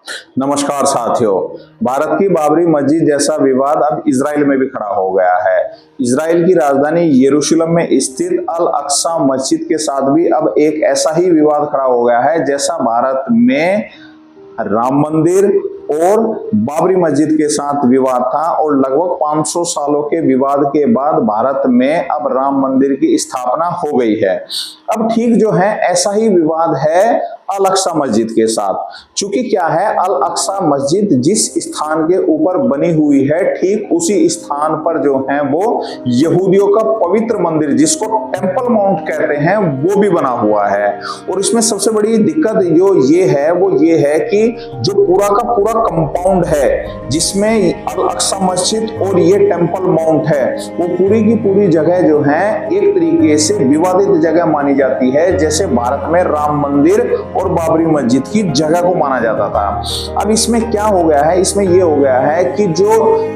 नमस्कार साथियों। भारत की बाबरी मस्जिद जैसा विवाद अब इजराइल में भी खड़ा हो गया है। इजराइल की राजधानी यरूशलेम में स्थित अल अक्सा मस्जिद के साथ भी अब एक ऐसा ही विवाद खड़ा हो गया है जैसा भारत में राम मंदिर और बाबरी मस्जिद के साथ विवाद था। और लगभग 500 सालों के विवाद के बाद भारत में अब राम मंदिर की स्थापना हो गई है। अब ठीक जो है ऐसा ही विवाद है अल अक्सा मस्जिद के साथ। चूंकि क्या है, अल अक्सा मस्जिद जिस स्थान के ऊपर बनी हुई है ठीक उसी स्थान पर जो है वो यहूदियों का पवित्र मंदिर जिसको टेंपल माउंट कहते हैं वो भी बना हुआ है। और इसमें सबसे बड़ी दिक्कत जो ये है वो ये है कि जो पूरा का पूरा कंपाउंड है जिसमें अल अक्सा मस्जिद और ये टेंपल माउंट है वो पूरी की पूरी जगह जो है एक तरीके से विवादित जगह मानी जाती है, जैसे भारत में राम मंदिर और बाबरी मस्जिद की जगह को माना जाता था। अब इसमें क्या हो गया है, इसमें यह हो गया है कि जो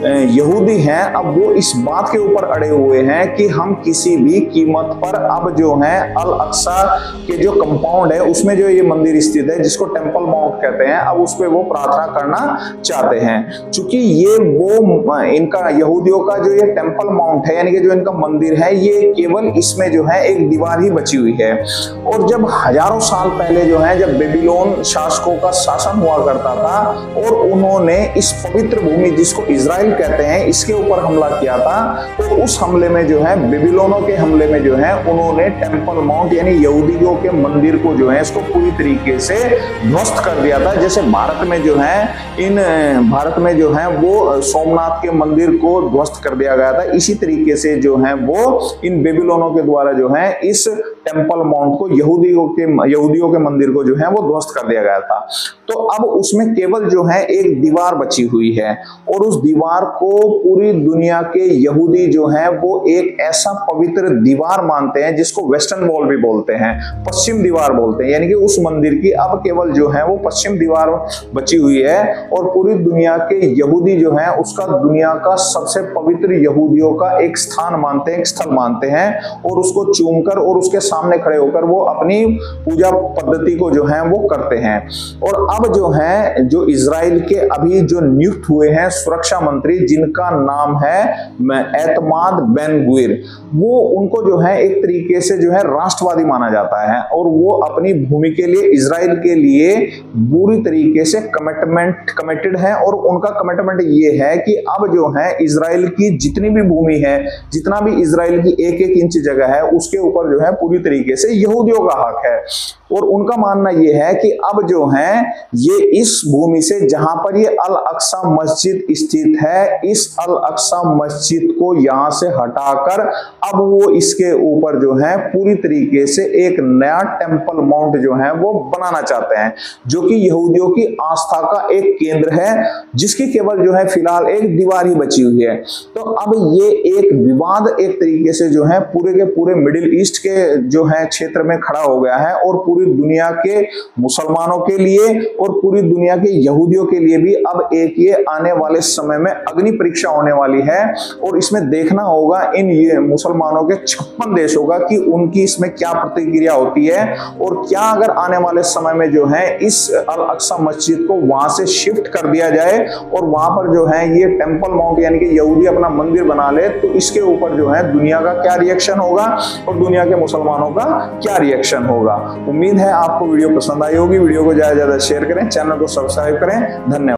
यहूदी हैं अब वो इस बात के ऊपर अड़े हुए हैं कि हम किसी भी कीमत पर अब जो है अल अक्सा के जो कंपाउंड है उसमें जो ये मंदिर स्थित है जिसको टेंपल माउंट कहते हैं, अब उस पर वो प्रार्थना करना चाहते हैं। चूंकि ये वो इनका यहूदियों का जो ये टेंपल माउंट है यानी कि जो इनका मंदिर है ये केवल इसमें जो है एक दीवार ही बची हुई है। और जब हजारों साल पहले जो है जब बेबीलोन शासकों का शासन हुआ करता था और उन्होंने इस पवित्र भूमि जिसको इजराइल कहते हैं इसके ऊपर हमला किया था, तो उस हमले में जो है बेबीलोनों के हमले में जो है उन्होंने टेंपल माउंट यानी यहूदियों के मंदिर को जो है इसको पूरी तरीके से ध्वस्त कर दिया था। जैसे भारत में जो है वो सोमनाथ के मंदिर को ध्वस्त कर दिया गया था, इसी तरीके से जो है वो इन बेबीलोनों के द्वारा जो है इस टेंपल माउंट को यहूदियों के मंदिर को जो है वो ध्वस्त कर दिया गया था। तो अब उसमें केवल जो है एक दीवार बची हुई है और उस दीवार को पूरी दुनिया के यहूदी जो है वो एक ऐसा पवित्र दीवार मानते हैं जिसको वेस्टर्न वॉल भी बोलते हैं, पश्चिम दीवार बोलते हैं। यानी कि उस मंदिर की अब केवल जो है वो पश्चिम दीवार बची हुई है और पूरी दुनिया के यहूदी जो है उसका दुनिया का सबसे पवित्र यहूदियों का एक स्थान मानते हैं, एक स्थल मानते हैं और उसको चूमकर और उसके सामने खड़े होकर वो अपनी पूजा पद्धति को जो है वो करते हैं। और अब जो है जो इजराइल के अभी जो नियुक्त हुए हैं सुरक्षा मंत्री जिनका नाम है एतमाद बेन-गुवीर, वो उनको जो है एक तरीके से जो है राष्ट्रवादी माना जाता है और वो अपनी भूमि के लिए इजराइल के लिए पूरी तरीके से कमिटेड है। और उनका कमिटमेंट ये है कि अब जो है इजराइल की जितनी भी भूमि है, जितना भी इजराइल की एक एक इंच जगह है उसके ऊपर जो है पूरी तरीके से यहूदियों का हक है। और उनका मानना यह है कि अब जो है ये इस भूमि से जहां पर ये अल अक्सा मस्जिद स्थित है इस अल अक्सा मस्जिद को यहां से हटाकर अब वो इसके ऊपर जो है पूरी तरीके से एक नया टेंपल माउंट जो है वो बनाना चाहते हैं जो कि यहूदियों की आस्था का एक केंद्र है जिसकी केवल जो है फिलहाल एक दीवार ही बची हुई है। तो अब ये एक विवाद एक तरीके से जो है पूरे के पूरे मिडिल ईस्ट के जो है क्षेत्र में खड़ा हो गया है और पूरी दुनिया के मुसलमानों के लिए और पूरी दुनिया के यहूदियों के लिए भी अब एक ये आने वाले समय में अग्नि परीक्षा होने वाली है। और इसमें देखना होगा इन ये मुसलमानों के 56 देशों का कि उनकी इसमें क्या प्रतिक्रिया होती है और क्या अगर आने वाले समय में जो है इस अल अक्सा मस्जिद को वहां से शिफ्ट कर दिया जाए और वहां पर जो है ये टेंपल माउंट यानी कि यहूदी अपना मंदिर बना ले तो इसके ऊपर जो है दुनिया का क्या रिएक्शन होगा और दुनिया के मुसलमानों का क्या रिएक्शन होगा। उम्मीद है आपको वीडियो पसंद आई होगी। वीडियो को ज्यादा से ज्यादा शेयर करें, चैनल को सब्सक्राइब करें। धन्यवाद।